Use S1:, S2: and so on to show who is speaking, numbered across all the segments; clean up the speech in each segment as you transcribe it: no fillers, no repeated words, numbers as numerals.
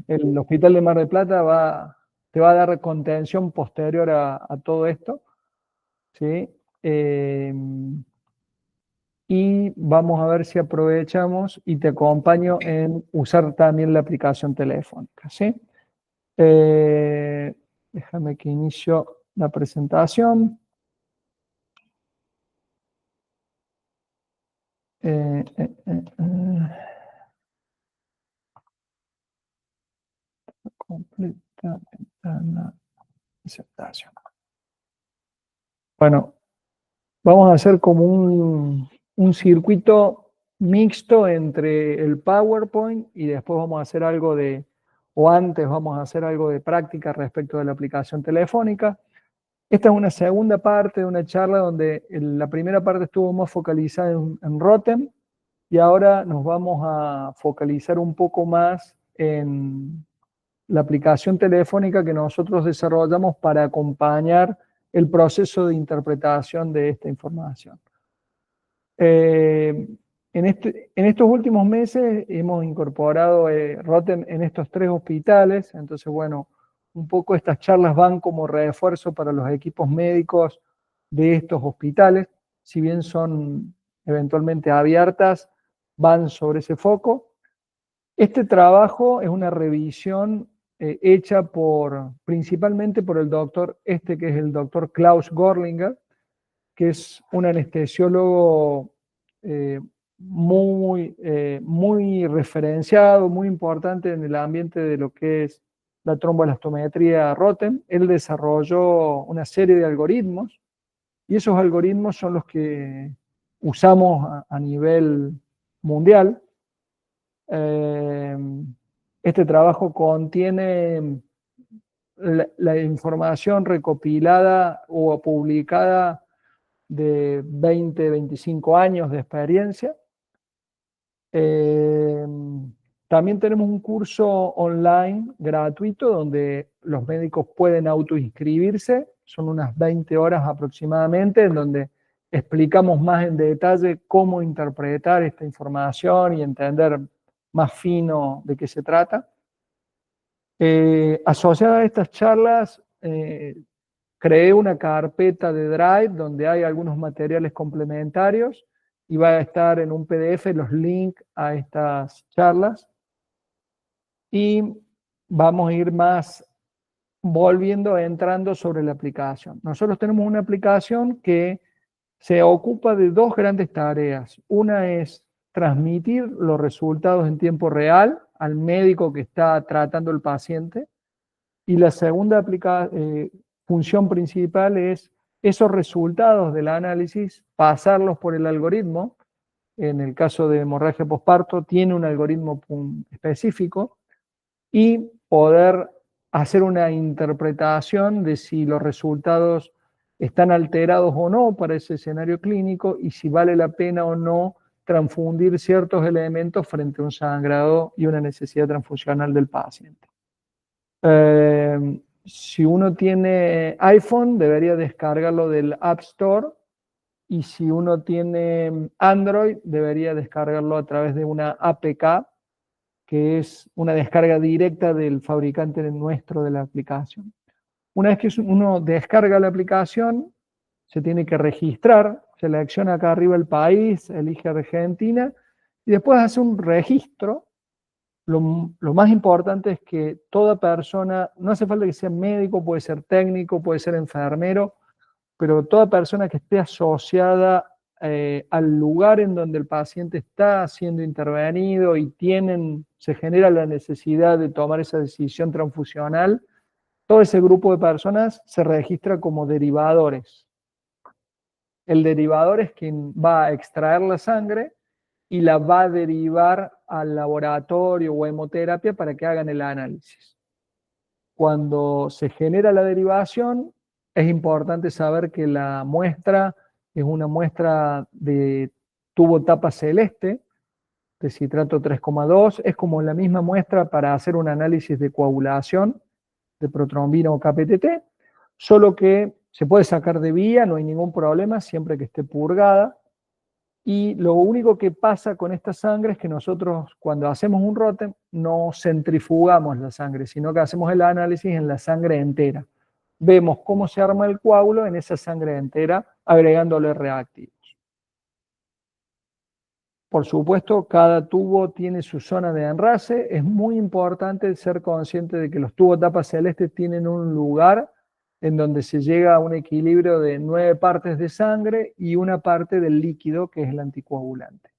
S1: el Hospital de Mar del Plata te va a dar contención posterior a todo esto, ¿sí? Y vamos a ver si aprovechamos y te acompaño en usar también la aplicación telefónica, ¿sí? Déjame que inicio la presentación. Completa ventana presentación. Bueno, vamos a hacer como un circuito mixto entre el PowerPoint y después vamos a hacer algo o antes vamos a hacer algo de práctica respecto de la aplicación telefónica. Esta es una segunda parte de una charla donde la primera parte estuvo más focalizada en Rotem y ahora nos vamos a focalizar un poco más en la aplicación telefónica que nosotros desarrollamos para acompañar el proceso de interpretación de esta información. En estos últimos meses hemos incorporado Rotem en estos 3 hospitales, entonces bueno, un poco estas charlas van como refuerzo para los equipos médicos de estos hospitales, si bien son eventualmente abiertas, van sobre ese foco. Este trabajo es una revisión hecha principalmente por el doctor, que es el doctor Klaus Gorlinger, que es un anestesiólogo muy referenciado, muy importante en el ambiente de lo que es la tromboelastometría Rotem. Él desarrolló una serie de algoritmos y esos algoritmos son los que usamos a nivel mundial. Este trabajo contiene la información recopilada o publicada de 20, 25 años de experiencia. También tenemos un curso online gratuito donde los médicos pueden autoinscribirse, son unas 20 horas aproximadamente, en donde explicamos más en detalle cómo interpretar esta información y entender más fino de qué se trata. Asociada a estas charlas, creé una carpeta de Drive donde hay algunos materiales complementarios y va a estar en un PDF los links a estas charlas. Y vamos a ir más entrando sobre la aplicación. Nosotros tenemos una aplicación que se ocupa de 2 grandes tareas. Una es transmitir los resultados en tiempo real al médico que está tratando el paciente. Y la segunda función principal es esos resultados del análisis, pasarlos por el algoritmo. En el caso de hemorragia posparto, tiene un algoritmo específico y poder hacer una interpretación de si los resultados están alterados o no para ese escenario clínico y si vale la pena o no transfundir ciertos elementos frente a un sangrado y una necesidad transfusional del paciente. Si uno tiene iPhone, debería descargarlo del App Store, y si uno tiene Android, debería descargarlo a través de una APK, que es una descarga directa del fabricante nuestro de la aplicación. Una vez que uno descarga la aplicación, se tiene que registrar, selecciona acá arriba el país, elige Argentina, y después hace un registro. Lo más importante es que toda persona, no hace falta que sea médico, puede ser técnico, puede ser enfermero, pero toda persona que esté asociada al lugar en donde el paciente está siendo intervenido y se genera la necesidad de tomar esa decisión transfusional, todo ese grupo de personas se registra como derivadores. El derivador es quien va a extraer la sangre y la va a derivar al laboratorio o hemoterapia para que hagan el análisis. Cuando se genera la derivación, es importante saber que la muestra es una muestra de tubo tapa celeste, de citrato 3,2, es como la misma muestra para hacer un análisis de coagulación de protrombina o KPTT, solo que se puede sacar de vía, no hay ningún problema, siempre que esté purgada. Y lo único que pasa con esta sangre es que nosotros cuando hacemos un Rotem no centrifugamos la sangre, sino que hacemos el análisis en la sangre entera. Vemos cómo se arma el coágulo en esa sangre entera, agregándole reactivos. Por supuesto, cada tubo tiene su zona de enrase. Es muy importante ser consciente de que los tubos tapa celeste tienen un lugar en donde se llega a un equilibrio de 9 partes de sangre y una parte del líquido, que es el anticoagulante.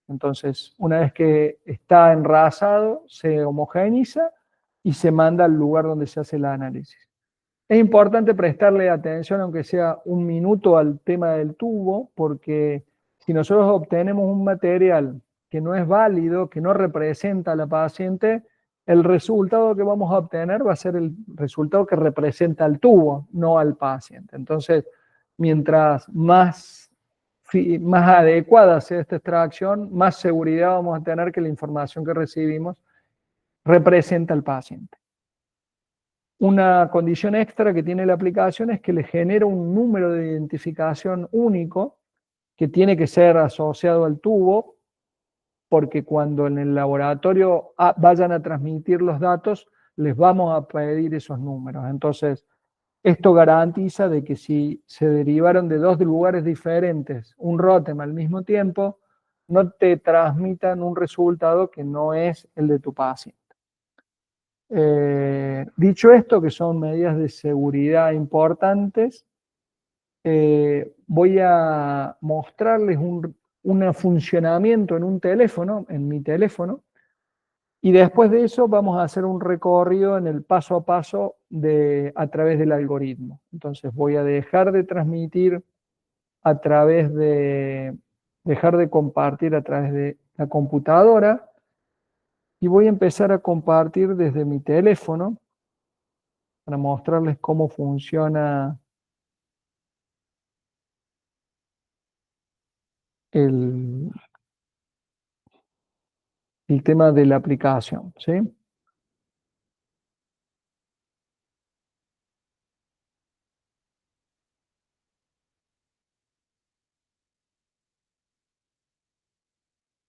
S1: Entonces, una vez que está enrasado, se homogeneiza y se manda al lugar donde se hace el análisis. Es importante prestarle atención, aunque sea un minuto, al tema del tubo, porque si nosotros obtenemos un material que no es válido, que no representa a la paciente, el resultado que vamos a obtener va a ser el resultado que representa al tubo, no al paciente. Entonces, mientras más adecuada sea esta extracción, más seguridad vamos a tener que la información que recibimos representa al paciente. Una condición extra que tiene la aplicación es que le genera un número de identificación único que tiene que ser asociado al tubo, porque cuando en el laboratorio vayan a transmitir los datos, les vamos a pedir esos números. Entonces, esto garantiza de que si se derivaron de dos lugares diferentes un Rotem al mismo tiempo, no te transmitan un resultado que no es el de tu paciente. Dicho esto, que son medidas de seguridad importantes, voy a mostrarles un funcionamiento en un teléfono, en mi teléfono, y después de eso vamos a hacer un recorrido en el paso a paso a través del algoritmo. Entonces voy a dejar de transmitir dejar de compartir a través de la computadora y voy a empezar a compartir desde mi teléfono para mostrarles cómo funciona el tema de la aplicación, ¿sí?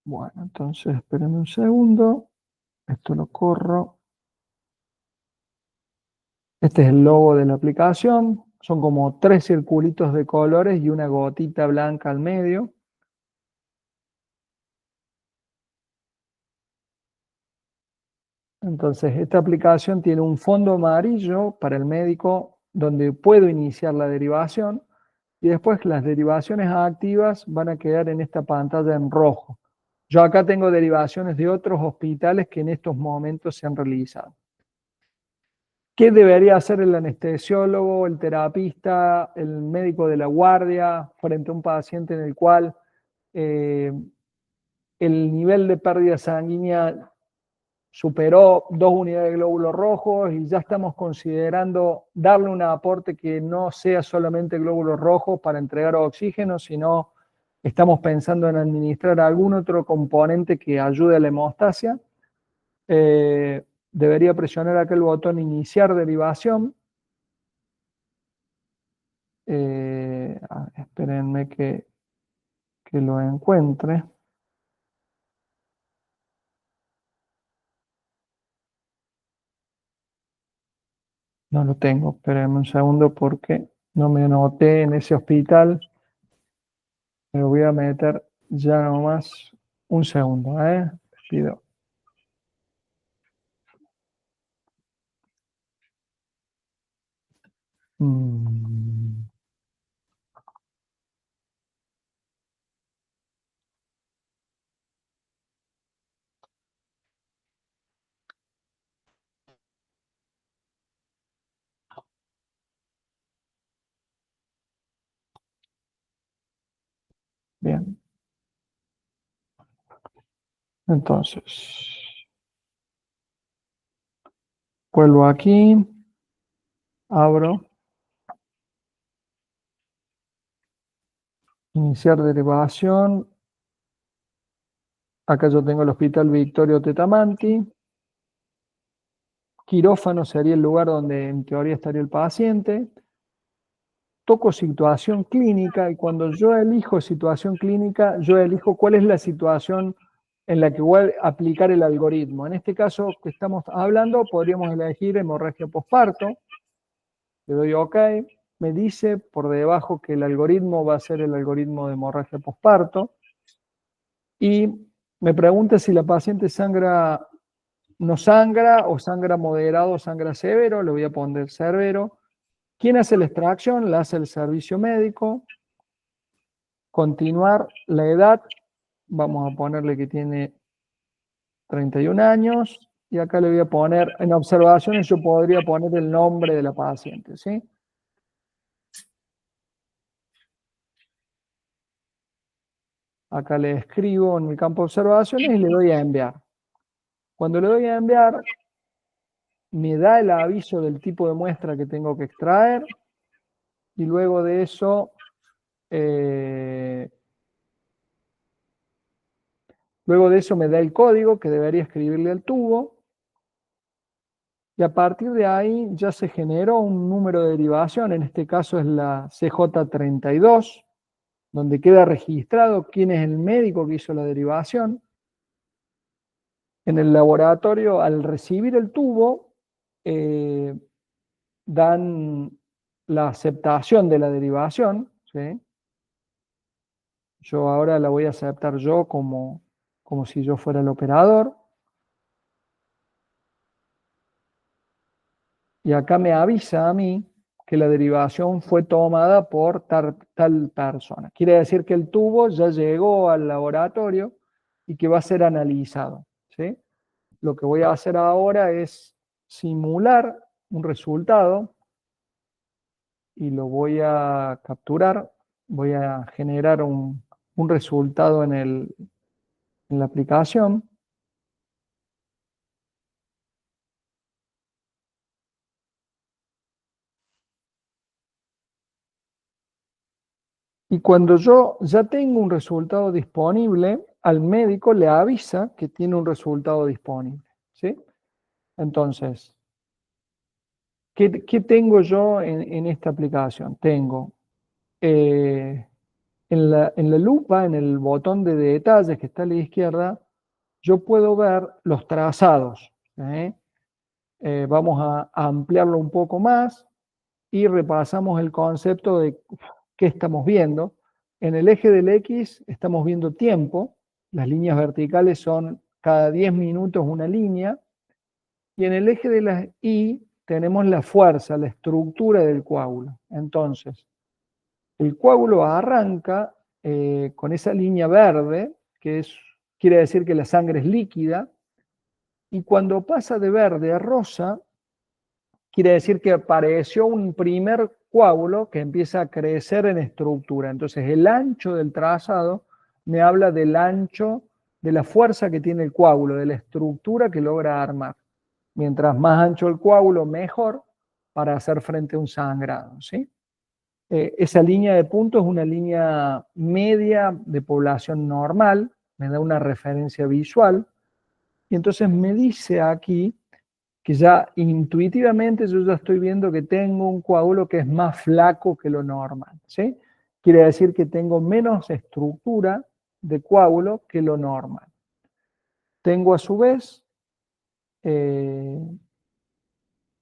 S1: Bueno, entonces esperen un segundo. Esto lo corro. Este es el logo de la aplicación. Son como 3 circulitos de colores y una gotita blanca al medio. Entonces, esta aplicación tiene un fondo amarillo para el médico donde puedo iniciar la derivación y después las derivaciones activas van a quedar en esta pantalla en rojo. Yo acá tengo derivaciones de otros hospitales que en estos momentos se han realizado. ¿Qué debería hacer el anestesiólogo, el terapista, el médico de la guardia frente a un paciente en el cual el nivel de pérdida sanguínea superó 2 unidades de glóbulos rojos y ya estamos considerando darle un aporte que no sea solamente glóbulos rojos para entregar oxígeno, sino estamos pensando en administrar algún otro componente que ayude a la hemostasia? Debería presionar aquel botón iniciar derivación. Espérenme que lo encuentre. No lo tengo, espérenme un segundo porque no me anoté en ese hospital. Me lo voy a meter ya nomás. Un segundo, pido. Mm. Bien. Entonces, vuelvo aquí, abro, iniciar derivación. Acá yo tengo el Hospital Victorio Tetamanti. Quirófano sería el lugar donde en teoría estaría el paciente. toco situación clínica y cuando yo elijo situación clínica, yo elijo cuál es la situación en la que voy a aplicar el algoritmo. En este caso que estamos hablando, podríamos elegir hemorragia posparto. Le doy OK. Me dice por debajo que el algoritmo va a ser el algoritmo de hemorragia posparto. Y me pregunta si la paciente sangra, no sangra, o sangra moderado o sangra severo. Le voy a poner severo. ¿Quién hace la extracción? La hace el servicio médico. Continuar la edad. Vamos a ponerle que tiene 31 años. Y acá le voy a poner, en observaciones yo podría poner el nombre de la paciente, ¿sí? Acá le escribo en el campo de observaciones y le doy a enviar. Cuando le doy a enviar, me da el aviso del tipo de muestra que tengo que extraer y luego de eso, me da el código que debería escribirle al tubo y a partir de ahí ya se generó un número de derivación, en este caso es la CJ32, donde queda registrado quién es el médico que hizo la derivación. En el laboratorio, al recibir el tubo, dan la aceptación de la derivación, ¿sí? Yo ahora la voy a aceptar yo como si yo fuera el operador. Y acá me avisa a mí que la derivación fue tomada por tal persona. Quiere decir que el tubo ya llegó al laboratorio y que va a ser analizado, ¿sí? Lo que voy a hacer ahora es simular un resultado y lo voy a capturar. Voy a generar un resultado en la aplicación. Y cuando yo ya tengo un resultado disponible, al médico le avisa que tiene un resultado disponible, ¿sí? Entonces, ¿qué tengo yo en esta aplicación? Tengo en la lupa, en el botón de detalles que está a la izquierda, yo puedo ver los trazados, ¿eh? Vamos a ampliarlo un poco más y repasamos el concepto de qué estamos viendo. En el eje del X estamos viendo tiempo, las líneas verticales son cada 10 minutos una línea, y en el eje de la Y tenemos la fuerza, la estructura del coágulo. Entonces, el coágulo arranca con esa línea verde, quiere decir que la sangre es líquida, y cuando pasa de verde a rosa, quiere decir que apareció un primer coágulo que empieza a crecer en estructura. Entonces el ancho del trazado me habla del ancho, de la fuerza que tiene el coágulo, de la estructura que logra armar. Mientras más ancho el coágulo, mejor para hacer frente a un sangrado, ¿sí? Esa línea de puntos es una línea media de población normal, me da una referencia visual, y entonces me dice aquí que ya intuitivamente yo ya estoy viendo que tengo un coágulo que es más flaco que lo normal, ¿sí? Quiere decir que tengo menos estructura de coágulo que lo normal. Tengo a su vez,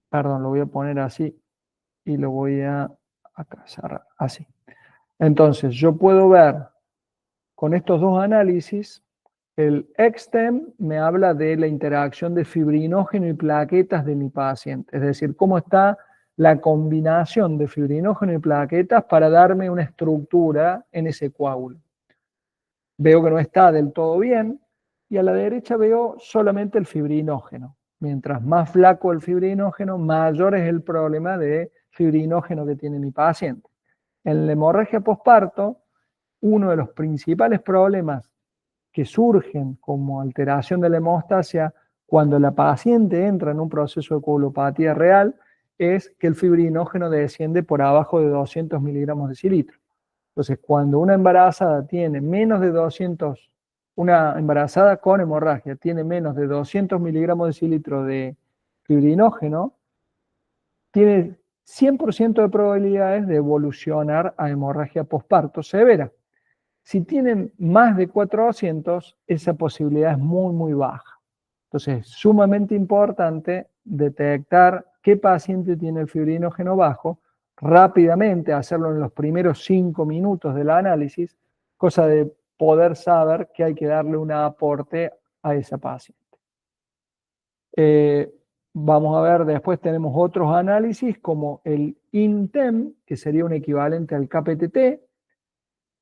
S1: perdón, lo voy a poner así y lo voy a acá cerrar, así. Entonces yo puedo ver con estos dos análisis, el XTEM me habla de la interacción de fibrinógeno y plaquetas de mi paciente, es decir, cómo está la combinación de fibrinógeno y plaquetas para darme una estructura en ese coágulo. Veo que no está del todo bien y a la derecha veo solamente el fibrinógeno. Mientras más flaco el fibrinógeno, mayor es el problema de fibrinógeno que tiene mi paciente. En la hemorragia posparto, uno de los principales problemas que surgen como alteración de la hemostasia cuando la paciente entra en un proceso de coagulopatía real es que el fibrinógeno desciende por abajo de 200 miligramos de cilitro. Entonces, cuando una embarazada tiene menos de 200, una embarazada con hemorragia tiene menos de 200 miligramos de cilitro de fibrinógeno, tiene 100% de probabilidades de evolucionar a hemorragia posparto severa. Si tienen más de 400, esa posibilidad es muy, muy baja. Entonces, es sumamente importante detectar qué paciente tiene el fibrinógeno bajo, rápidamente hacerlo en los primeros 5 minutos del análisis, cosa de poder saber que hay que darle un aporte a esa paciente. Vamos a ver, después tenemos otros análisis como el INTEM, que sería un equivalente al KPTT,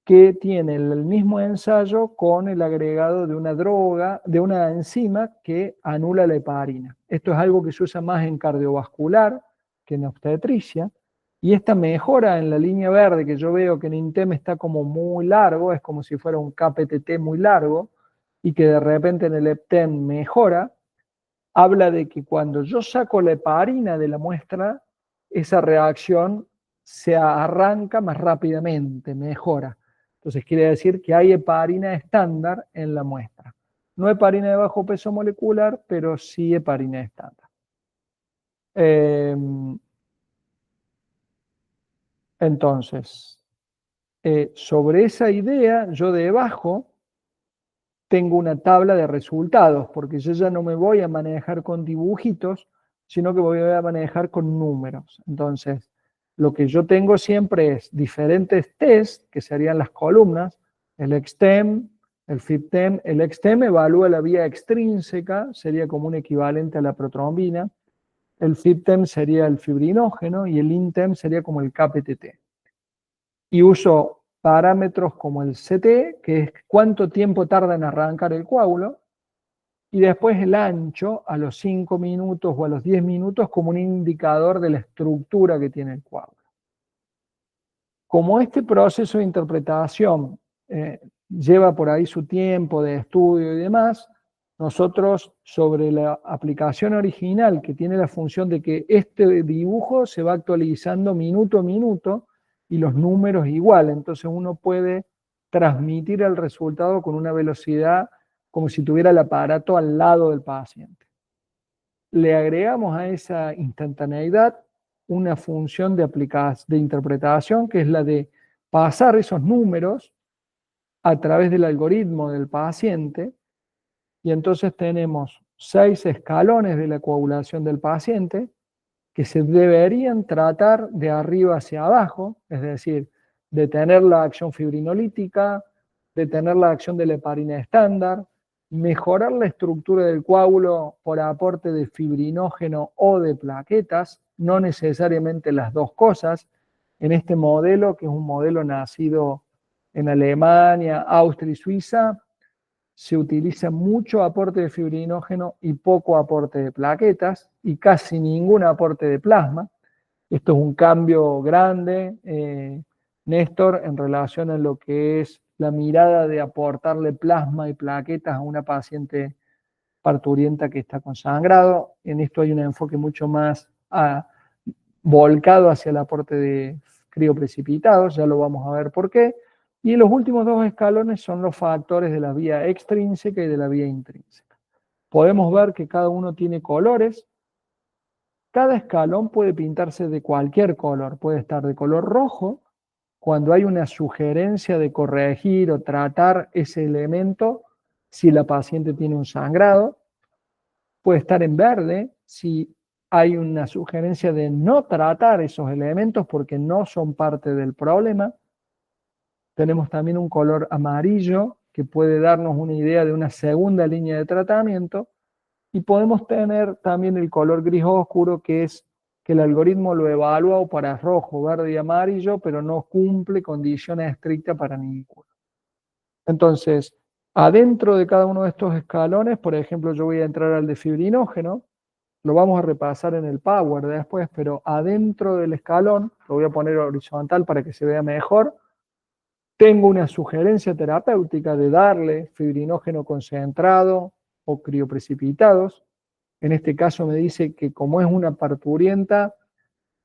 S1: que tiene el mismo ensayo con el agregado de una droga, de una enzima que anula la heparina. Esto es algo que se usa más en cardiovascular que en obstetricia, y esta mejora en la línea verde que yo veo que en INTEM está como muy largo, es como si fuera un KPTT muy largo, y que de repente en el EPTEM mejora, habla de que cuando yo saco la heparina de la muestra, esa reacción se arranca más rápidamente, mejora. Entonces quiere decir que hay heparina estándar en la muestra. No heparina de bajo peso molecular, pero sí heparina estándar. Entonces, sobre esa idea, yo debajo tengo una tabla de resultados, porque yo ya no me voy a manejar con dibujitos, sino que voy a manejar con números. Entonces, lo que yo tengo siempre es diferentes test, que serían las columnas, el EXTEM, el FIBTEM. El EXTEM evalúa la vía extrínseca, sería como un equivalente a la protrombina. El FIBTEM sería el fibrinógeno y el INTEM sería como el KPTT. Y uso parámetros como el CT, que es cuánto tiempo tarda en arrancar el coágulo, y después el ancho a los 5 minutos o a los 10 minutos como un indicador de la estructura que tiene el coágulo. Como este proceso de interpretación lleva por ahí su tiempo de estudio y demás, nosotros sobre la aplicación original que tiene la función de que este dibujo se va actualizando minuto a minuto y los números igual, entonces uno puede transmitir el resultado con una velocidad como si tuviera el aparato al lado del paciente. Le agregamos a esa instantaneidad una función de interpretación que es la de pasar esos números a través del algoritmo del paciente, y entonces tenemos 6 escalones de la coagulación del paciente que se deberían tratar de arriba hacia abajo, es decir, detener la acción fibrinolítica, detener la acción de la heparina estándar, mejorar la estructura del coágulo por aporte de fibrinógeno o de plaquetas, no necesariamente las dos cosas. En este modelo, que es un modelo nacido en Alemania, Austria y Suiza, se utiliza mucho aporte de fibrinógeno y poco aporte de plaquetas y casi ningún aporte de plasma. Esto es un cambio grande, Néstor, en relación a lo que es la mirada de aportarle plasma y plaquetas a una paciente parturienta que está con sangrado. En esto hay un enfoque mucho más volcado hacia el aporte de crioprecipitados, ya lo vamos a ver por qué. Y los últimos 2 escalones son los factores de la vía extrínseca y de la vía intrínseca. Podemos ver que cada uno tiene colores. Cada escalón puede pintarse de cualquier color. Puede estar de color rojo cuando hay una sugerencia de corregir o tratar ese elemento si la paciente tiene un sangrado. Puede estar en verde si hay una sugerencia de no tratar esos elementos porque no son parte del problema. Tenemos también un color amarillo que puede darnos una idea de una segunda línea de tratamiento, y podemos tener también el color gris oscuro, que es que el algoritmo lo evalúa para rojo, verde y amarillo, pero no cumple condiciones estrictas para ninguno. Entonces, adentro de cada uno de estos escalones, por ejemplo, yo voy a entrar al de fibrinógeno, lo vamos a repasar en el Power después, pero adentro del escalón, lo voy a poner horizontal para que se vea mejor, tengo una sugerencia terapéutica de darle fibrinógeno concentrado o crioprecipitados. En este caso me dice que como es una parturienta,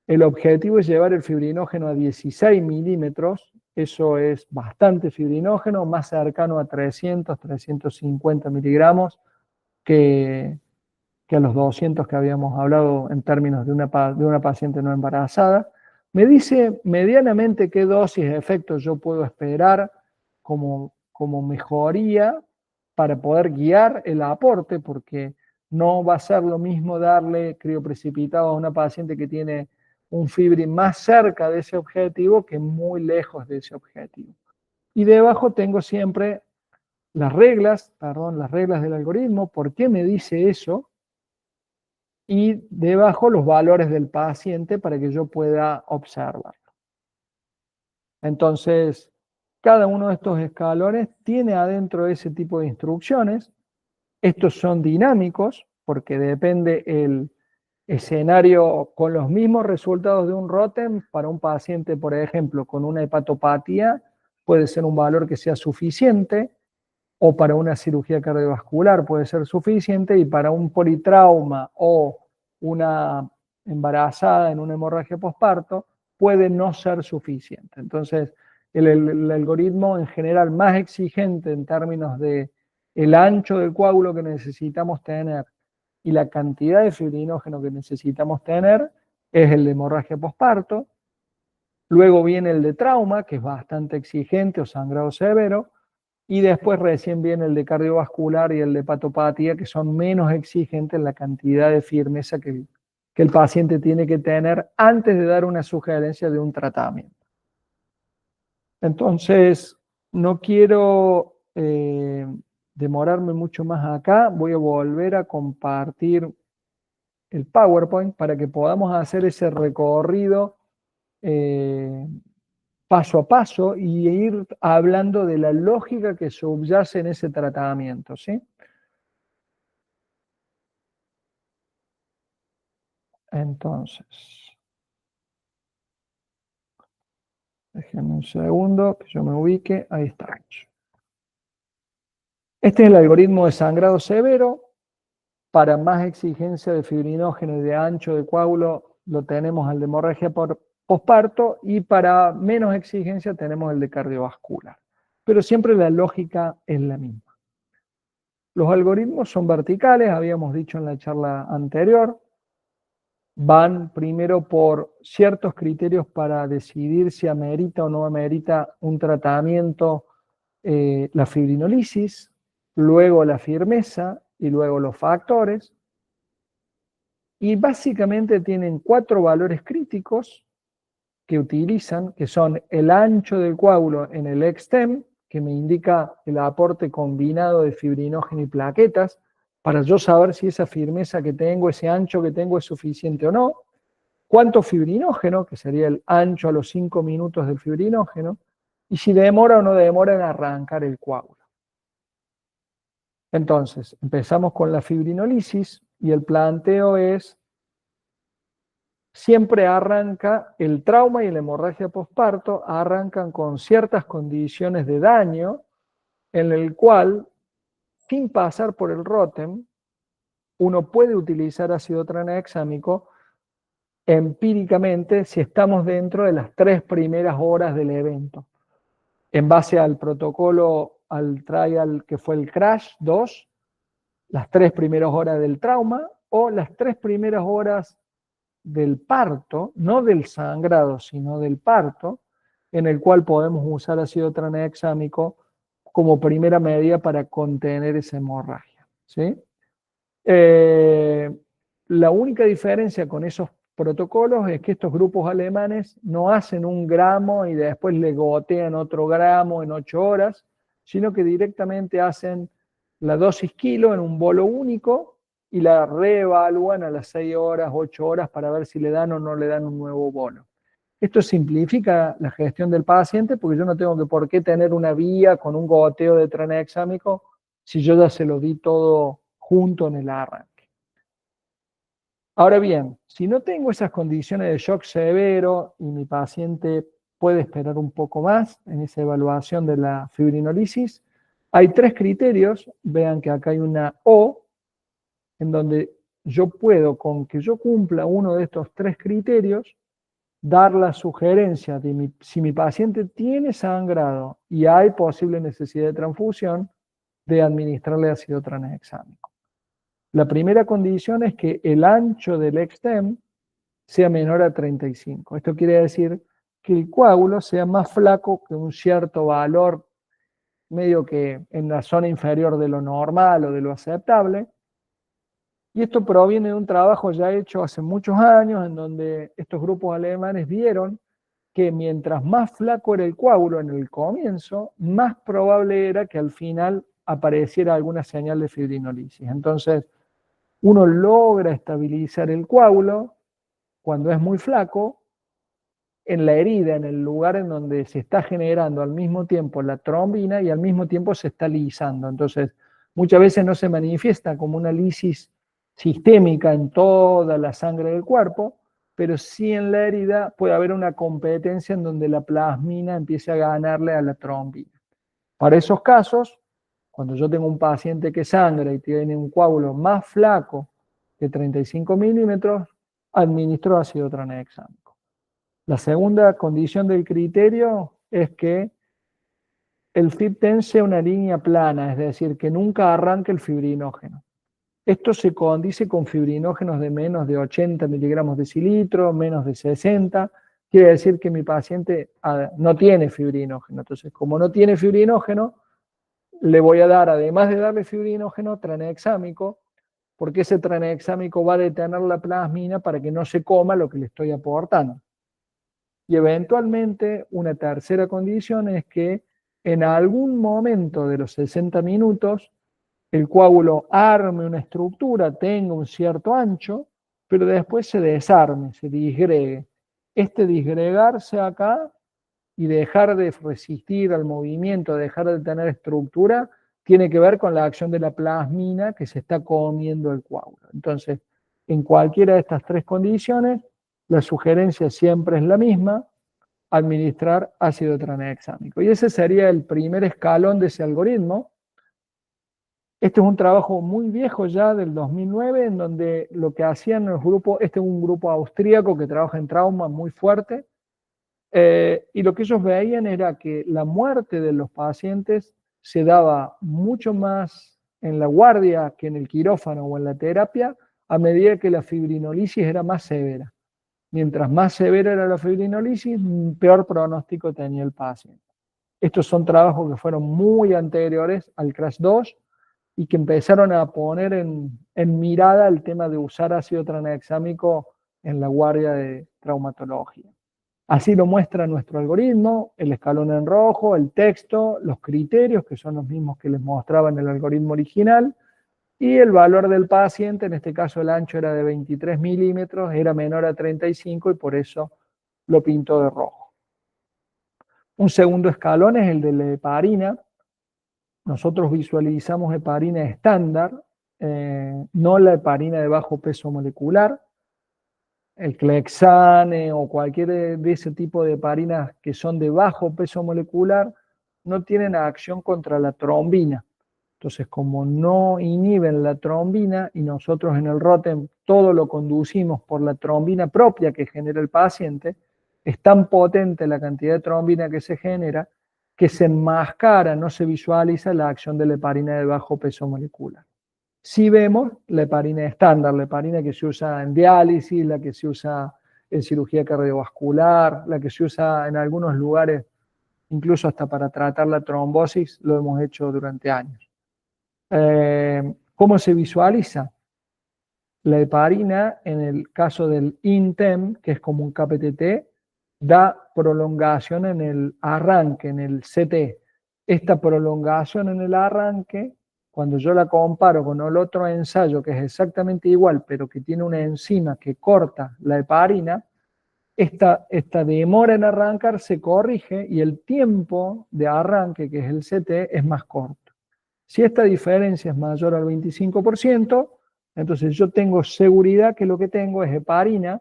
S1: el objetivo es llevar el fibrinógeno a 16 milímetros. Eso es bastante fibrinógeno, más cercano a 300, 350 miligramos que que a los 200 que habíamos hablado en términos de una paciente no embarazada. Me dice medianamente qué dosis de efectos yo puedo esperar como mejoría para poder guiar el aporte, porque no va a ser lo mismo darle crioprecipitado a una paciente que tiene un fibrin más cerca de ese objetivo que muy lejos de ese objetivo. Y debajo tengo siempre las reglas del algoritmo, por qué me dice eso, y debajo los valores del paciente para que yo pueda observarlo. Entonces, cada uno de estos escalones tiene adentro ese tipo de instrucciones. Estos son dinámicos porque depende el escenario con los mismos resultados de un ROTEM para un paciente, por ejemplo, con una hepatopatía, puede ser un valor que sea suficiente, o para una cirugía cardiovascular puede ser suficiente, y para un politrauma o una embarazada en una hemorragia posparto puede no ser suficiente. Entonces, el algoritmo en general más exigente en términos de el ancho del coágulo que necesitamos tener y la cantidad de fibrinógeno que necesitamos tener es el de hemorragia posparto. Luego viene el de trauma, que es bastante exigente, o sangrado severo, y después recién viene el de cardiovascular y el de hepatopatía, que son menos exigentes en la cantidad de firmeza que el paciente tiene que tener antes de dar una sugerencia de un tratamiento. Entonces, no quiero demorarme mucho más acá. Voy a volver a compartir el PowerPoint para que podamos hacer ese recorrido paso a paso y ir hablando de la lógica que subyace en ese tratamiento, ¿sí? Entonces, déjenme un segundo que yo me ubique. Ahí está. Este es el algoritmo de sangrado severo. Para más exigencia de fibrinógeno y de ancho de coágulo lo tenemos el de hemorragia por posparto, y para menos exigencia tenemos el de cardiovascular. Pero siempre la lógica es la misma. Los algoritmos son verticales, habíamos dicho en la charla anterior. Van primero por ciertos criterios para decidir si amerita o no amerita un tratamiento, la fibrinolisis, luego la firmeza y luego los factores. Y básicamente tienen 4 valores críticos que utilizan, que son el ancho del coágulo en el extem, que me indica el aporte combinado de fibrinógeno y plaquetas, para yo saber si esa firmeza que tengo, ese ancho que tengo es suficiente o no. Cuánto fibrinógeno, que sería el ancho a los 5 minutos del fibrinógeno, y si demora o no demora en arrancar el coágulo. Entonces, empezamos con la fibrinolisis y el planteo es: siempre arranca el trauma y la hemorragia posparto, arrancan con ciertas condiciones de daño en el cual, sin pasar por el ROTEM, uno puede utilizar ácido tranexámico empíricamente si estamos dentro de las 3 primeras horas del evento. En base al protocolo, al trial que fue el CRASH 2, las 3 primeras horas del trauma o las 3 primeras horas del parto, no del sangrado, sino del parto, en el cual podemos usar ácido tranexámico como primera medida para contener esa hemorragia, ¿sí? La única diferencia con esos protocolos es que estos grupos alemanes no hacen 1 gramo y después le gotean otro gramo en 8 horas, sino que directamente hacen la dosis kilo en un bolo único y la reevalúan a las 6 horas, 8 horas para ver si le dan o no le dan un nuevo bolo. Esto simplifica la gestión del paciente porque yo no tengo que por qué tener una vía con un goteo de tranexámico si yo ya se lo di todo junto en el arranque. Ahora bien, si no tengo esas condiciones de shock severo y mi paciente puede esperar un poco más en esa evaluación de la fibrinolisis, hay 3 criterios. Vean que acá hay una O, en donde yo puedo, con que yo cumpla uno de estos 3 criterios, dar la sugerencia de si mi paciente tiene sangrado y hay posible necesidad de transfusión, de administrarle ácido tranexámico. La primera condición es que el ancho del extem sea menor a 35. Esto quiere decir que el coágulo sea más flaco que un cierto valor medio que en la zona inferior de lo normal o de lo aceptable. Y esto proviene de un trabajo ya hecho hace muchos años en donde estos grupos alemanes vieron que mientras más flaco era el coágulo en el comienzo, más probable era que al final apareciera alguna señal de fibrinolisis. Entonces, uno logra estabilizar el coágulo cuando es muy flaco en la herida, en el lugar en donde se está generando al mismo tiempo la trombina y al mismo tiempo se está lisando. Entonces, muchas veces no se manifiesta como una lisis sistémica en toda la sangre del cuerpo, pero sí en la herida puede haber una competencia en donde la plasmina empiece a ganarle a la trombina. Para esos casos, cuando yo tengo un paciente que sangra y tiene un coágulo más flaco que 35 milímetros, administro ácido tranexámico. La segunda condición del criterio es que el FibTen sea una línea plana, es decir, que nunca arranque el fibrinógeno. Esto se condice con fibrinógenos de menos de 80 miligramos de cilitro, menos de 60. Quiere decir que mi paciente no tiene fibrinógeno. Entonces, como no tiene fibrinógeno, le voy a dar, además de darle fibrinógeno, tranexámico, porque ese tranexámico va a detener la plasmina para que no se coma lo que le estoy aportando. Y eventualmente, una tercera condición es que en algún momento de los 60 minutos, el coágulo arme una estructura, tenga un cierto ancho, pero después se desarme, se disgregue. Este disgregarse acá y dejar de resistir al movimiento, dejar de tener estructura, tiene que ver con la acción de la plasmina que se está comiendo el coágulo. Entonces, en cualquiera de estas tres condiciones, la sugerencia siempre es la misma: administrar ácido tranexámico. Y ese sería el primer escalón de ese algoritmo. Este es un trabajo muy viejo ya del 2009, en donde lo que hacían los grupos, este es un grupo austríaco que trabaja en trauma muy fuerte, y lo que ellos veían era que la muerte de los pacientes se daba mucho más en la guardia que en el quirófano o en la terapia a medida que la fibrinolisis era más severa. Mientras más severa era la fibrinolisis, peor pronóstico tenía el paciente. Estos son trabajos que fueron muy anteriores al CRASH 2 y que empezaron a poner en mirada el tema de usar ácido tranexámico en la guardia de traumatología. Así lo muestra nuestro algoritmo, el escalón en rojo, el texto, los criterios, que son los mismos que les mostraba en el algoritmo original, y el valor del paciente, en este caso el ancho era de 23 milímetros, era menor a 35 y por eso lo pintó de rojo. Un segundo escalón es el de la heparina. Nosotros visualizamos heparina estándar, no la heparina de bajo peso molecular. El Clexane o cualquier de ese tipo de heparinas que son de bajo peso molecular no tienen acción contra la trombina. Entonces, como no inhiben la trombina y nosotros en el ROTEM todo lo conducimos por la trombina propia que genera el paciente, es tan potente la cantidad de trombina que se genera que se enmascara, no se visualiza la acción de la heparina de bajo peso molecular. Si vemos la heparina estándar, la heparina que se usa en diálisis, la que se usa en cirugía cardiovascular, la que se usa en algunos lugares, incluso hasta para tratar la trombosis, lo hemos hecho durante años. ¿Cómo se visualiza? La heparina, en el caso del INTEM, que es como un KPTT, da prolongación en el arranque, en el CT. Esta prolongación en el arranque, cuando yo la comparo con el otro ensayo que es exactamente igual, pero que tiene una enzima que corta la heparina, esta demora en arrancar se corrige y el tiempo de arranque, que es el CT, es más corto. Si esta diferencia es mayor al 25%, entonces yo tengo seguridad que lo que tengo es heparina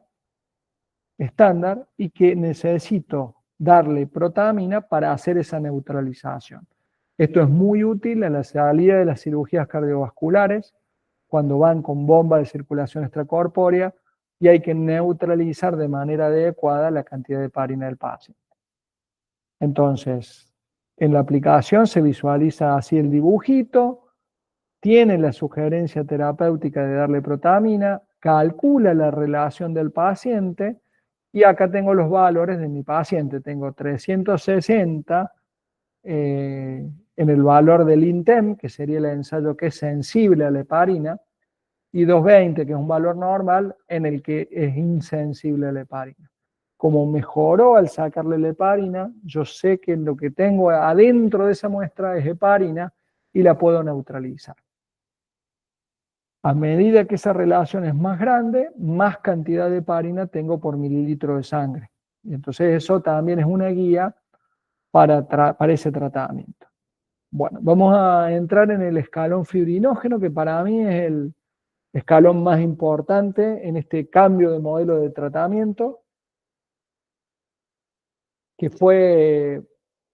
S1: estándar y que necesito darle protamina para hacer esa neutralización. Esto es muy útil en la salida de las cirugías cardiovasculares, cuando van con bomba de circulación extracorpórea y hay que neutralizar de manera adecuada la cantidad de heparina del paciente. Entonces, en la aplicación se visualiza así el dibujito. tiene la sugerencia terapéutica de darle protamina, calcula la relación del paciente y acá tengo los valores de mi paciente. Tengo 360 en el valor del INTEM, que sería el ensayo que es sensible a la heparina, y 220, que es un valor normal, en el que es insensible a la heparina. Como mejoró al sacarle la heparina, yo sé que lo que tengo adentro de esa muestra es heparina y la puedo neutralizar. A medida que esa relación es más grande, más cantidad de heparina tengo por mililitro de sangre. Y entonces eso también es una guía para ese tratamiento. Bueno, vamos a entrar en el escalón fibrinógeno, que para mí es el escalón más importante en este cambio de modelo de tratamiento, que fue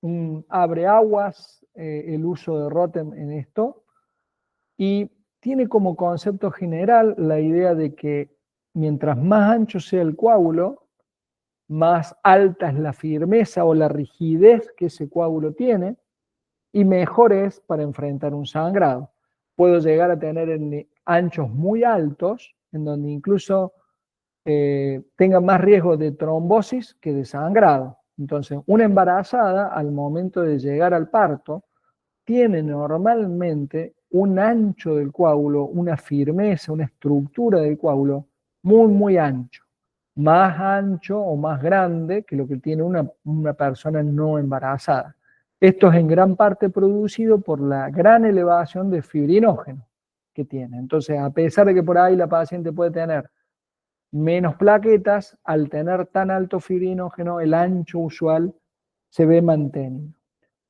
S1: un abreaguas el uso de Rotem en esto, y tiene como concepto general la idea de que mientras más ancho sea el coágulo, más alta es la firmeza o la rigidez que ese coágulo tiene, y mejor es para enfrentar un sangrado. Puedo llegar a tener anchos muy altos, en donde incluso tenga más riesgo de trombosis que de sangrado. Entonces, una embarazada, al momento de llegar al parto, tiene normalmente un ancho del coágulo, una firmeza, una estructura del coágulo muy, muy ancho. Más ancho o más grande que lo que tiene una persona no embarazada. Esto es en gran parte producido por la gran elevación de fibrinógeno que tiene. Entonces, a pesar de que por ahí la paciente puede tener menos plaquetas, al tener tan alto fibrinógeno, el ancho usual se ve mantenido.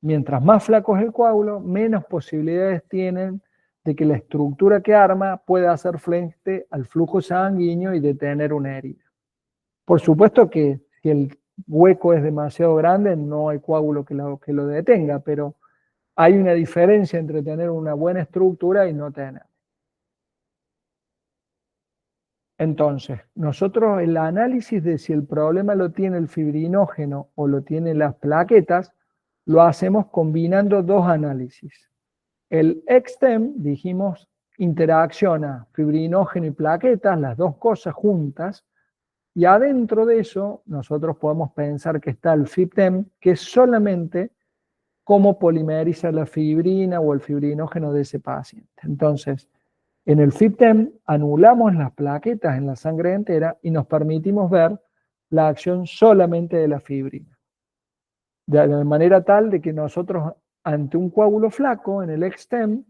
S1: Mientras más flaco es el coágulo, menos posibilidades tienen de que la estructura que arma pueda hacer frente al flujo sanguíneo y detener una herida. Por supuesto que si el hueco es demasiado grande, no hay coágulo que lo detenga, pero hay una diferencia entre tener una buena estructura y no tener. Entonces, nosotros el análisis de si el problema lo tiene el fibrinógeno o lo tienen las plaquetas, lo hacemos combinando dos análisis. El EXTEM, dijimos, interacciona fibrinógeno y plaquetas, las dos cosas juntas, y adentro de eso nosotros podemos pensar que está el FibTEM, que es solamente cómo polimeriza la fibrina o el fibrinógeno de ese paciente. Entonces, en el FibTEM anulamos las plaquetas en la sangre entera y nos permitimos ver la acción solamente de la fibrina. De manera tal de que nosotros, ante un coágulo flaco en el EXTEM,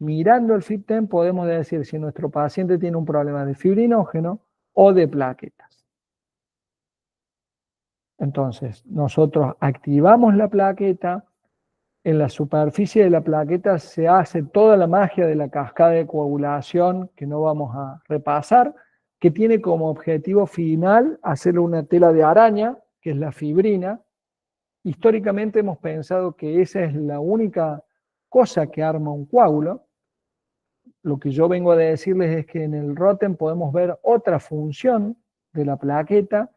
S1: mirando el FibTEM podemos decir si nuestro paciente tiene un problema de fibrinógeno o de plaquetas. Entonces, nosotros activamos la plaqueta, en la superficie de la plaqueta se hace toda la magia de la cascada de coagulación que no vamos a repasar, que tiene como objetivo final hacer una tela de araña, que es la fibrina. Históricamente hemos pensado que esa es la única cosa que arma un coágulo. Lo que yo vengo a decirles es que en el Rotem podemos ver otra función de la plaqueta,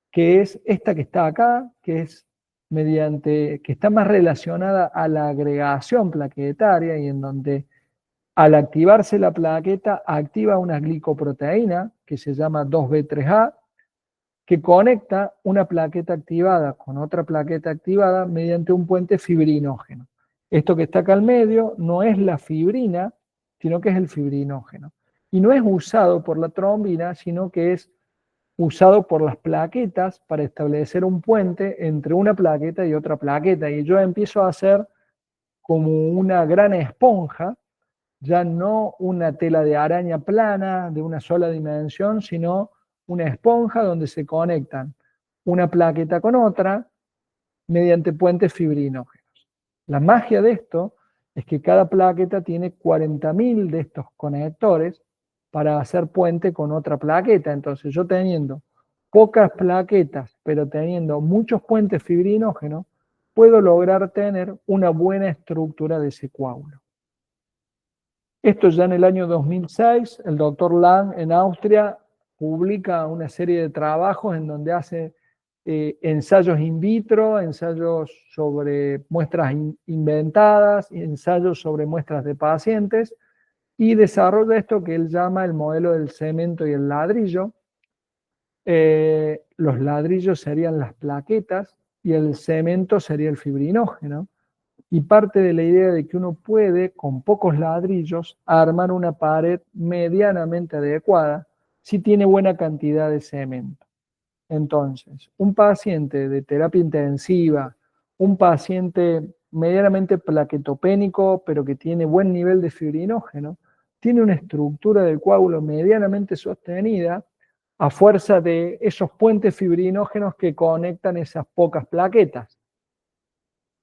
S1: que es esta que está acá, que es que está más relacionada a la agregación plaquetaria y en donde al activarse la plaqueta activa una glicoproteína que se llama 2B3A, que conecta una plaqueta activada con otra plaqueta activada mediante un puente fibrinógeno. Esto que está acá al medio no es la fibrina, sino que es el fibrinógeno. Y no es usado por la trombina, sino que es usado por las plaquetas para establecer un puente entre una plaqueta y otra plaqueta. Y yo empiezo a hacer como una gran esponja, ya no una tela de araña plana de una sola dimensión, sino una esponja donde se conectan una plaqueta con otra mediante puentes fibrinógenos. La magia de esto es que cada plaqueta tiene 40.000 de estos conectores para hacer puente con otra plaqueta. Entonces yo teniendo pocas plaquetas, pero teniendo muchos puentes fibrinógenos, puedo lograr tener una buena estructura de ese coágulo. Esto ya en el año 2006, el doctor Lang en Austria publica una serie de trabajos en donde hace ensayos in vitro, ensayos sobre muestras inventadas, ensayos sobre muestras de pacientes, y desarrolla esto que él llama el modelo del cemento y el ladrillo. Los ladrillos serían las plaquetas y el cemento sería el fibrinógeno. Y parte de la idea de que uno puede, con pocos ladrillos, armar una pared medianamente adecuada si tiene buena cantidad de cemento. Entonces, un paciente de terapia intensiva, un paciente medianamente plaquetopénico, pero que tiene buen nivel de fibrinógeno, tiene una estructura del coágulo medianamente sostenida a fuerza de esos puentes fibrinógenos que conectan esas pocas plaquetas.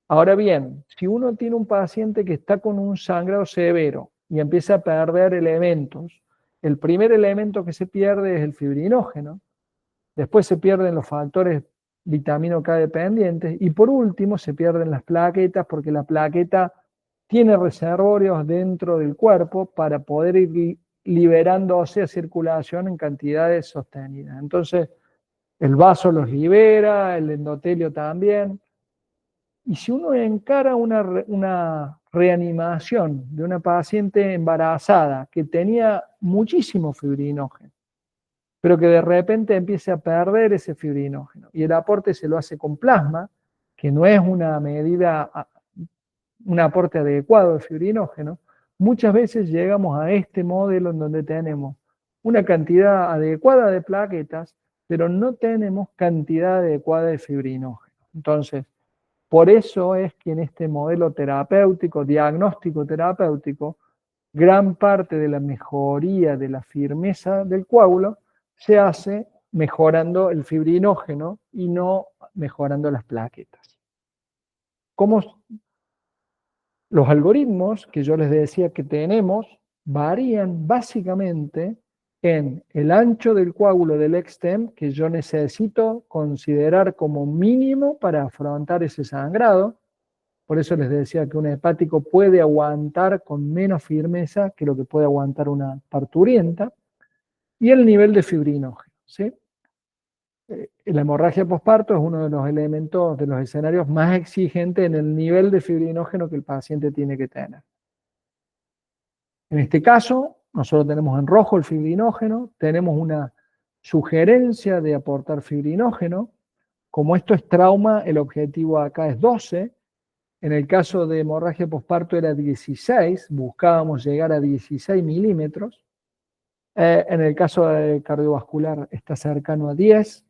S1: Ahora bien, si uno tiene un paciente que está con un sangrado severo y empieza a perder elementos, el primer elemento que se pierde es el fibrinógeno, después se pierden los factores vitamina K dependientes y por último se pierden las plaquetas porque la plaqueta tiene reservorios dentro del cuerpo para poder ir liberándose a circulación en cantidades sostenidas. Entonces, el vaso los libera, el endotelio también. Y si uno encara una reanimación de una paciente embarazada que tenía muchísimo fibrinógeno, pero que de repente empiece a perder ese fibrinógeno, y el aporte se lo hace con plasma, que no es una medida, un aporte adecuado de fibrinógeno, muchas veces llegamos a este modelo en donde tenemos una cantidad adecuada de plaquetas, pero no tenemos cantidad adecuada de fibrinógeno. Entonces, por eso es que en este modelo terapéutico, diagnóstico terapéutico, gran parte de la mejoría de la firmeza del coágulo se hace mejorando el fibrinógeno y no mejorando las plaquetas. ¿Cómo? Los algoritmos que yo les decía que tenemos varían básicamente en el ancho del coágulo del extem que yo necesito considerar como mínimo para afrontar ese sangrado. Por eso les decía que un hepático puede aguantar con menos firmeza que lo que puede aguantar una parturienta. Y el nivel de fibrinógeno, ¿sí? La hemorragia posparto es uno de los elementos, de los escenarios más exigentes en el nivel de fibrinógeno que el paciente tiene que tener. En este caso, nosotros tenemos en rojo el fibrinógeno, tenemos una sugerencia de aportar fibrinógeno. Como esto es trauma, el objetivo acá es 12. En el caso de hemorragia posparto era 16, buscábamos llegar a 16 milímetros. En el caso de cardiovascular está cercano a 10,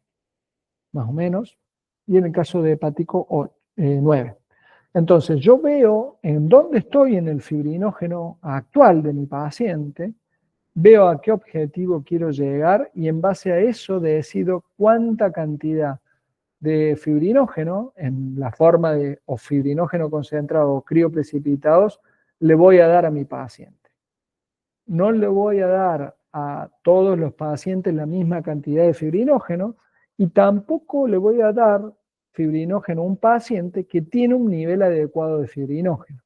S1: más o menos, y en el caso de hepático 9. Entonces yo veo en dónde estoy en el fibrinógeno actual de mi paciente, veo a qué objetivo quiero llegar y en base a eso decido cuánta cantidad de fibrinógeno, en la forma de o fibrinógeno concentrado o crioprecipitados, le voy a dar a mi paciente. No le voy a dar a todos los pacientes la misma cantidad de fibrinógeno y tampoco le voy a dar fibrinógeno a un paciente que tiene un nivel adecuado de fibrinógeno.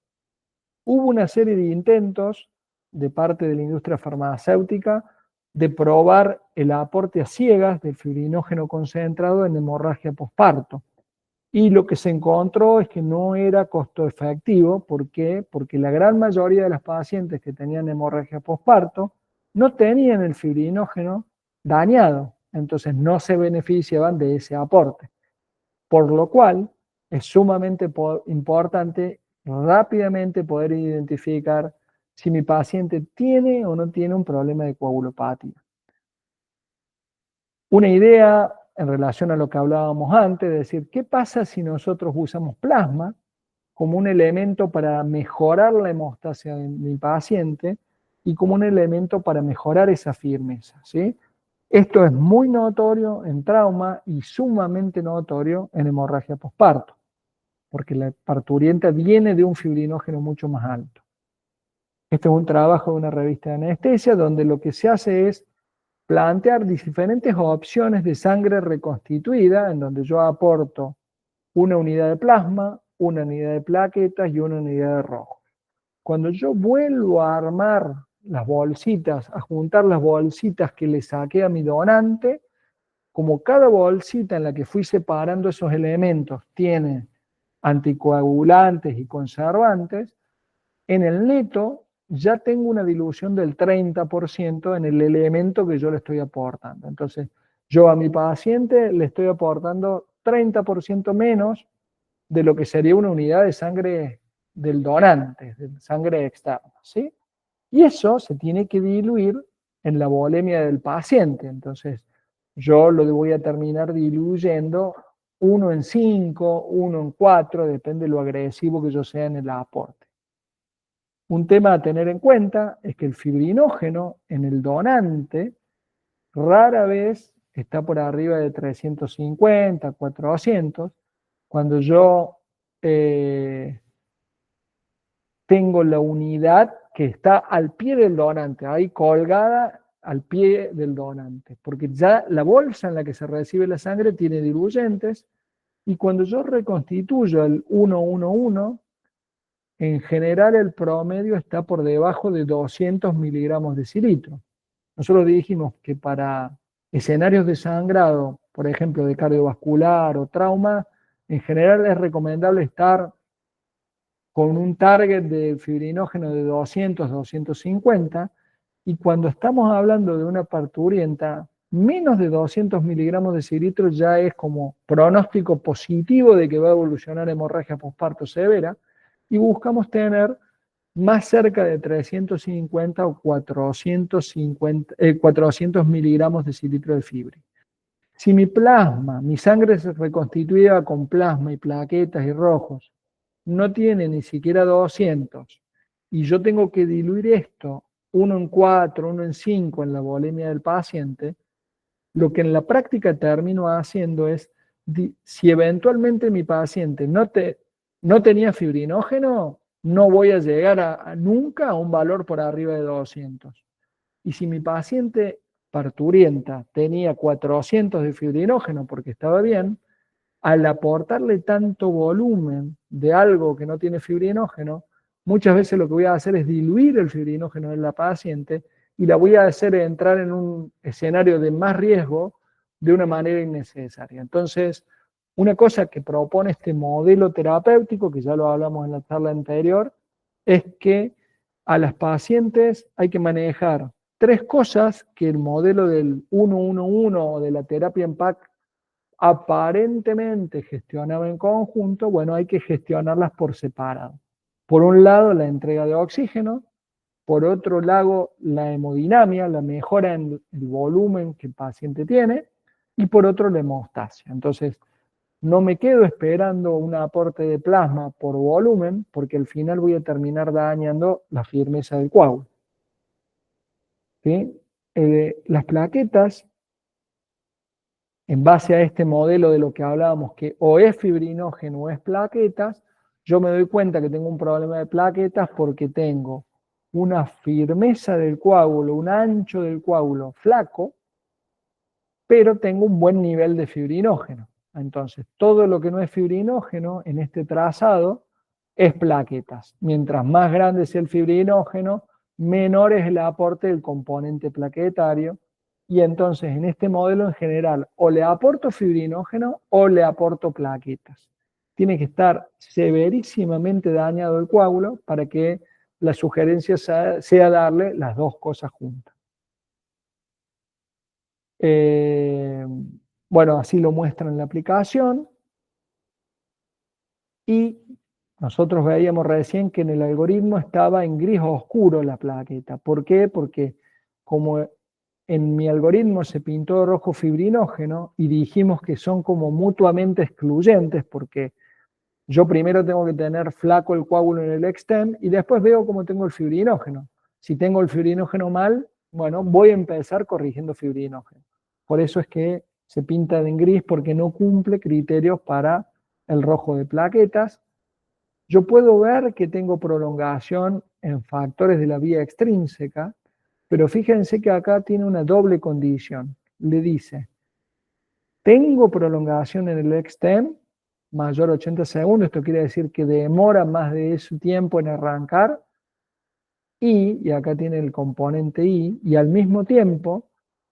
S1: Hubo una serie de intentos de parte de la industria farmacéutica de probar el aporte a ciegas del fibrinógeno concentrado en hemorragia posparto. Y lo que se encontró es que no era costo efectivo. ¿Por qué? Porque la gran mayoría de los pacientes que tenían hemorragia posparto no tenían el fibrinógeno dañado, entonces no se beneficiaban de ese aporte. Por lo cual es sumamente importante rápidamente poder identificar si mi paciente tiene o no tiene un problema de coagulopatía. Una idea en relación a lo que hablábamos antes, de decir, ¿qué pasa si nosotros usamos plasma como un elemento para mejorar la hemostasia de mi paciente y como un elemento para mejorar esa firmeza, ¿sí? Esto es muy notorio en trauma y sumamente notorio en hemorragia posparto, porque la parturienta viene de un fibrinógeno mucho más alto. Este es un trabajo de una revista de anestesia donde lo que se hace es plantear diferentes opciones de sangre reconstituida, en donde yo aporto una unidad de plasma, una unidad de plaquetas y una unidad de rojo. Cuando yo vuelvo a armar las bolsitas, a juntar las bolsitas que le saqué a mi donante, como cada bolsita en la que fui separando esos elementos tiene anticoagulantes y conservantes, en el neto ya tengo una dilución del 30% en el elemento que yo le estoy aportando. Entonces, yo a mi paciente le estoy aportando 30% menos de lo que sería una unidad de sangre del donante, de sangre externa, ¿sí? Y eso se tiene que diluir en la volemia del paciente. Entonces, yo lo voy a terminar diluyendo 1 en 5, 1 en 4, depende de lo agresivo que yo sea en el aporte. Un tema a tener en cuenta es que el fibrinógeno en el donante rara vez está por arriba de 350, 400. Cuando yo tengo la unidad que está al pie del donante, ahí colgada al pie del donante, porque ya la bolsa en la que se recibe la sangre tiene diluyentes, y cuando yo reconstituyo el 111, en general el promedio está por debajo de 200 miligramos de cilitro. Nosotros dijimos que para escenarios de sangrado, por ejemplo de cardiovascular o trauma, en general es recomendable estar con un target de fibrinógeno de 200, 250, y cuando estamos hablando de una parturienta, menos de 200 miligramos de cilitro ya es como pronóstico positivo de que va a evolucionar hemorragia posparto severa, y buscamos tener más cerca de 350 o 400 miligramos de cilitro de fibra. Si mi plasma, mi sangre es reconstituida con plasma y plaquetas y rojos, no tiene ni siquiera 200, y yo tengo que diluir esto 1 en 4, 1 en 5 en la volemia del paciente, lo que en la práctica termino haciendo es, si eventualmente mi paciente no tenía fibrinógeno, no voy a llegar nunca a un valor por arriba de 200. Y si mi paciente parturienta tenía 400 de fibrinógeno porque estaba bien, al aportarle tanto volumen de algo que no tiene fibrinógeno, muchas veces lo que voy a hacer es diluir el fibrinógeno de la paciente y la voy a hacer entrar en un escenario de más riesgo de una manera innecesaria. Entonces, una cosa que propone este modelo terapéutico, que ya lo hablamos en la charla anterior, es que a las pacientes hay que manejar 3 cosas que el modelo del 111 o de la terapia en PAC aparentemente gestionaba en conjunto. Bueno, hay que gestionarlas por separado. Por un lado, la entrega de oxígeno; por otro lado, la hemodinamia, la mejora en el volumen que el paciente tiene; y por otro, la hemostasia. Entonces, no me quedo esperando un aporte de plasma por volumen, porque al final voy a terminar dañando la firmeza del coágulo, ¿sí? Las plaquetas, en base a este modelo de lo que hablábamos, que o es fibrinógeno o es plaquetas, yo me doy cuenta que tengo un problema de plaquetas porque tengo una firmeza del coágulo, un ancho del coágulo flaco, pero tengo un buen nivel de fibrinógeno. Entonces, todo lo que no es fibrinógeno en este trazado es plaquetas. Mientras más grande sea el fibrinógeno, menor es el aporte del componente plaquetario, y entonces en este modelo en general o le aporto fibrinógeno o le aporto plaquetas. Tiene que estar severísimamente dañado el coágulo para que la sugerencia sea darle las dos cosas juntas. Bueno, así lo muestra en la aplicación, y nosotros veíamos recién que en el algoritmo estaba en gris oscuro la plaqueta. ¿Por qué? Porque como en mi algoritmo se pintó de rojo fibrinógeno y dijimos que son como mutuamente excluyentes, porque yo primero tengo que tener flaco el coágulo en el extem y después veo cómo tengo el fibrinógeno. Si tengo el fibrinógeno mal, bueno, voy a empezar corrigiendo fibrinógeno. Por eso es que se pinta en gris, porque no cumple criterios para el rojo de plaquetas. Yo puedo ver que tengo prolongación en factores de la vía extrínseca, pero fíjense que acá tiene una doble condición. Le dice, tengo prolongación en el extem, mayor a 80 segundos, esto quiere decir que demora más de ese tiempo en arrancar, y acá tiene el componente I, y al mismo tiempo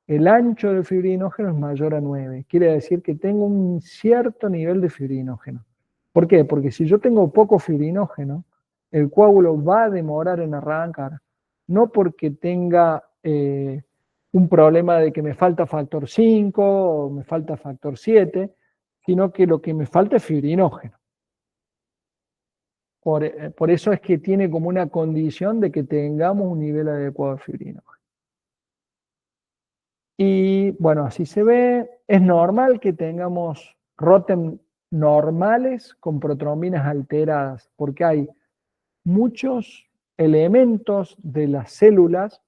S1: el ancho del fibrinógeno es mayor a 9. Quiere decir que tengo un cierto nivel de fibrinógeno. ¿Por qué? Porque si yo tengo poco fibrinógeno, el coágulo va a demorar en arrancar, no porque tenga un problema de que me falta factor 5 o me falta factor 7, sino que lo que me falta es fibrinógeno. Por eso es que tiene como una condición de que tengamos un nivel adecuado de fibrinógeno. Y bueno, así se ve. Es normal que tengamos ROTEM normales con protrombinas alteradas, porque hay muchos elementos de las células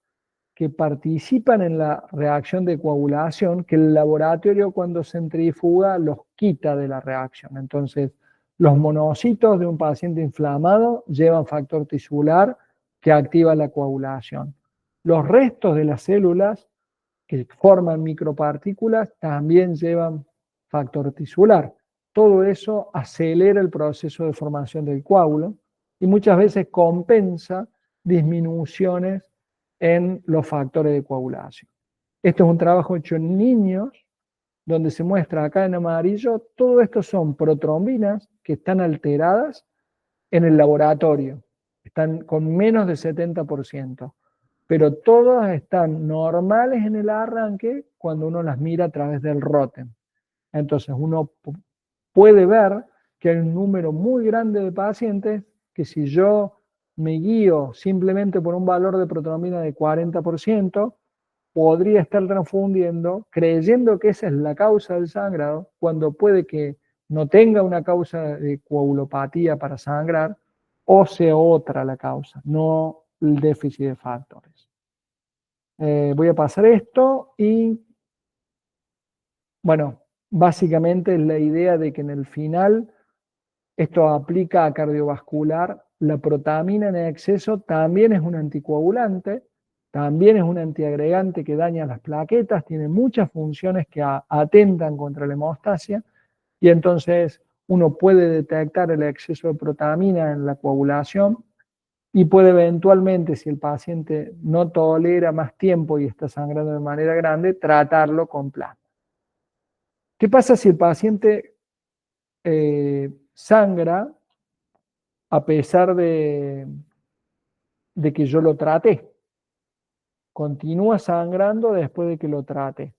S1: que participan en la reacción de coagulación que el laboratorio cuando centrifuga los quita de la reacción. Entonces, los monocitos de un paciente inflamado llevan factor tisular que activa la coagulación. Los restos de las células que forman micropartículas también llevan factor tisular. Todo eso acelera el proceso de formación del coágulo y muchas veces compensa disminuciones en los factores de coagulación. Esto es un trabajo hecho en niños, donde se muestra acá en amarillo, todo esto son protrombinas que están alteradas en el laboratorio, están con menos de 70%, pero todas están normales en el arranque cuando uno las mira a través del ROTEM. Entonces uno puede ver que hay un número muy grande de pacientes que si yo me guío simplemente por un valor de protrombina de 40%, podría estar transfundiendo creyendo que esa es la causa del sangrado, cuando puede que no tenga una causa de coagulopatía para sangrar o sea otra la causa, no el déficit de factores. Voy a pasar esto y, bueno, básicamente es la idea de que en el final esto aplica a cardiovascular. La protamina en exceso también es un anticoagulante, también es un antiagregante que daña las plaquetas, tiene muchas funciones que atentan contra la hemostasia y entonces uno puede detectar el exceso de protamina en la coagulación y puede eventualmente, si el paciente no tolera más tiempo y está sangrando de manera grande, tratarlo con plasma. ¿Qué pasa si el paciente sangra a pesar de que yo lo traté? Continúa sangrando después de que lo trate.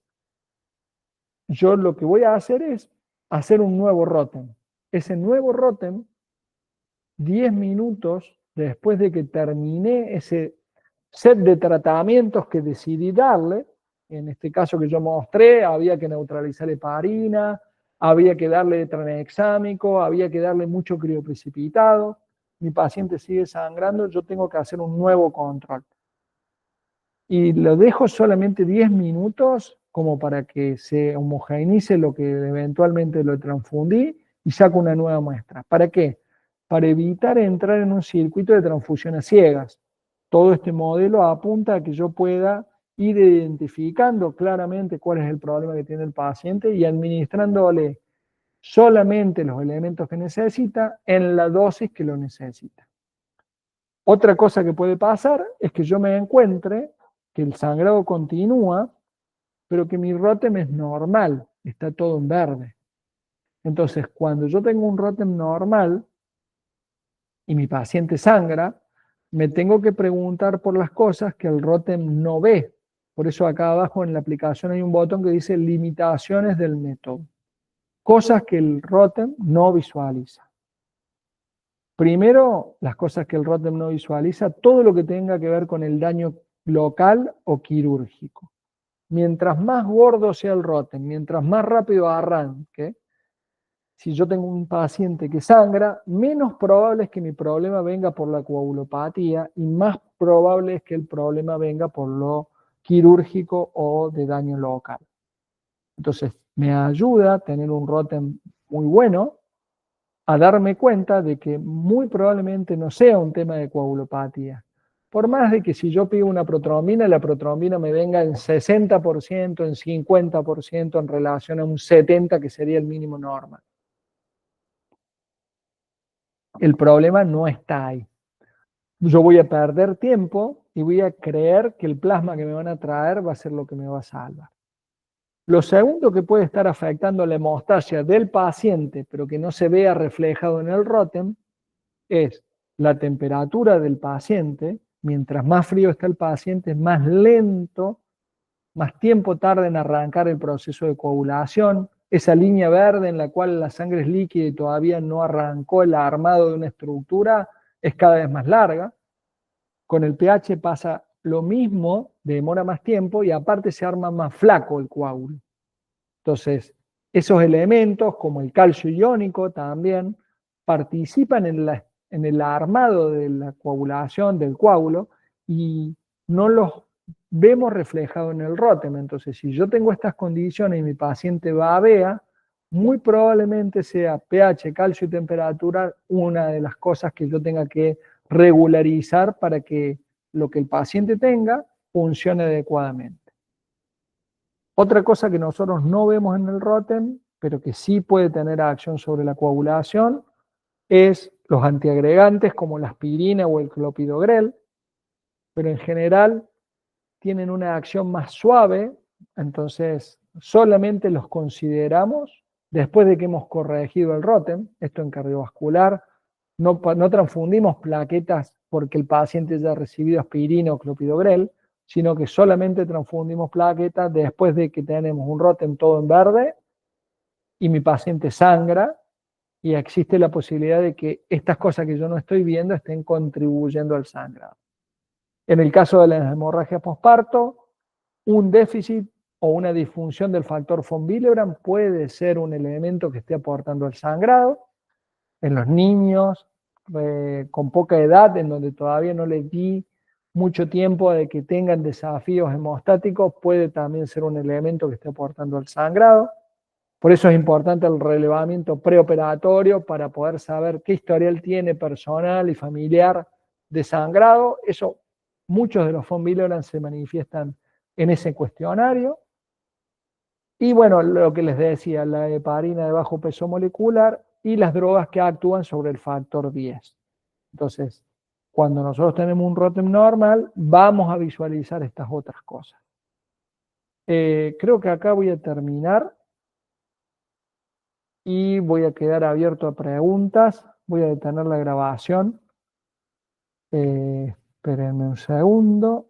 S1: Yo lo que voy a hacer es hacer un nuevo ROTEM. Ese nuevo ROTEM, 10 minutos después de que terminé ese set de tratamientos que decidí darle, en este caso que yo mostré, había que neutralizar heparina, había que darle tranexámico, había que darle mucho crioprecipitado, mi paciente sigue sangrando, yo tengo que hacer un nuevo control. Y lo dejo solamente 10 minutos como para que se homogeneice lo que eventualmente lo transfundí y saco una nueva muestra. ¿Para qué? Para evitar entrar en un circuito de transfusiones ciegas. Todo este modelo apunta a que yo pueda ir identificando claramente cuál es el problema que tiene el paciente y administrándole solamente los elementos que necesita en la dosis que lo necesita. Otra cosa que puede pasar es que yo me encuentre que el sangrado continúa, pero que mi ROTEM es normal, está todo en verde. Entonces, cuando yo tengo un ROTEM normal y mi paciente sangra, me tengo que preguntar por las cosas que el ROTEM no ve. Por eso acá abajo en la aplicación hay un botón que dice limitaciones del método. Cosas que el ROTEM no visualiza. Primero, las cosas que el ROTEM no visualiza, todo lo que tenga que ver con el daño local o quirúrgico. Mientras más gordo sea el ROTEM, mientras más rápido arranque, si yo tengo un paciente que sangra, menos probable es que mi problema venga por la coagulopatía y más probable es que el problema venga por lo quirúrgico o de daño local. Entonces, me ayuda a tener un ROTEM muy bueno, a darme cuenta de que muy probablemente no sea un tema de coagulopatía. Por más de que si yo pido una protrombina, la protrombina me venga en 60%, en 50% en relación a un 70% que sería el mínimo normal. El problema no está ahí. Yo voy a perder tiempo y voy a creer que el plasma que me van a traer va a ser lo que me va a salvar. Lo segundo que puede estar afectando la hemostasia del paciente, pero que no se vea reflejado en el Rotem, es la temperatura del paciente. Mientras más frío está el paciente, más lento, más tiempo tarda en arrancar el proceso de coagulación. Esa línea verde en la cual la sangre es líquida y todavía no arrancó el armado de una estructura es cada vez más larga. Con el pH pasa lo mismo, demora más tiempo y aparte se arma más flaco el coágulo. Entonces, esos elementos, como el calcio iónico también, participan en el armado de la coagulación del coágulo y no los vemos reflejados en el Rotem. Entonces, si yo tengo estas condiciones y mi paciente va a BEA, muy probablemente sea pH, calcio y temperatura una de las cosas que yo tenga que regularizar para que lo que el paciente tenga funcione adecuadamente. Otra cosa que nosotros no vemos en el Rotem, pero que sí puede tener acción sobre la coagulación, es los antiagregantes como la aspirina o el clopidogrel, pero en general tienen una acción más suave, entonces solamente los consideramos después de que hemos corregido el Rotem. Esto en cardiovascular, no transfundimos plaquetas porque el paciente ya ha recibido aspirina o clopidogrel, sino que solamente transfundimos plaquetas después de que tenemos un Rotem todo en verde y mi paciente sangra y existe la posibilidad de que estas cosas que yo no estoy viendo estén contribuyendo al sangrado. En el caso de las hemorragias posparto, un déficit o una disfunción del factor von Willebrand puede ser un elemento que esté aportando al sangrado. En los niños con poca edad, en donde todavía no les di mucho tiempo de que tengan desafíos hemostáticos, puede también ser un elemento que esté aportando al sangrado. Por eso es importante el relevamiento preoperatorio para poder saber qué historial tiene personal y familiar de sangrado. Eso, muchos de los von Willebrand se manifiestan en ese cuestionario. Y bueno, lo que les decía, la heparina de bajo peso molecular y las drogas que actúan sobre el factor 10. Entonces, cuando nosotros tenemos un Rotem normal, vamos a visualizar estas otras cosas. Creo que acá voy a terminar y voy a quedar abierto a preguntas. Voy a detener la grabación. Espérenme un segundo.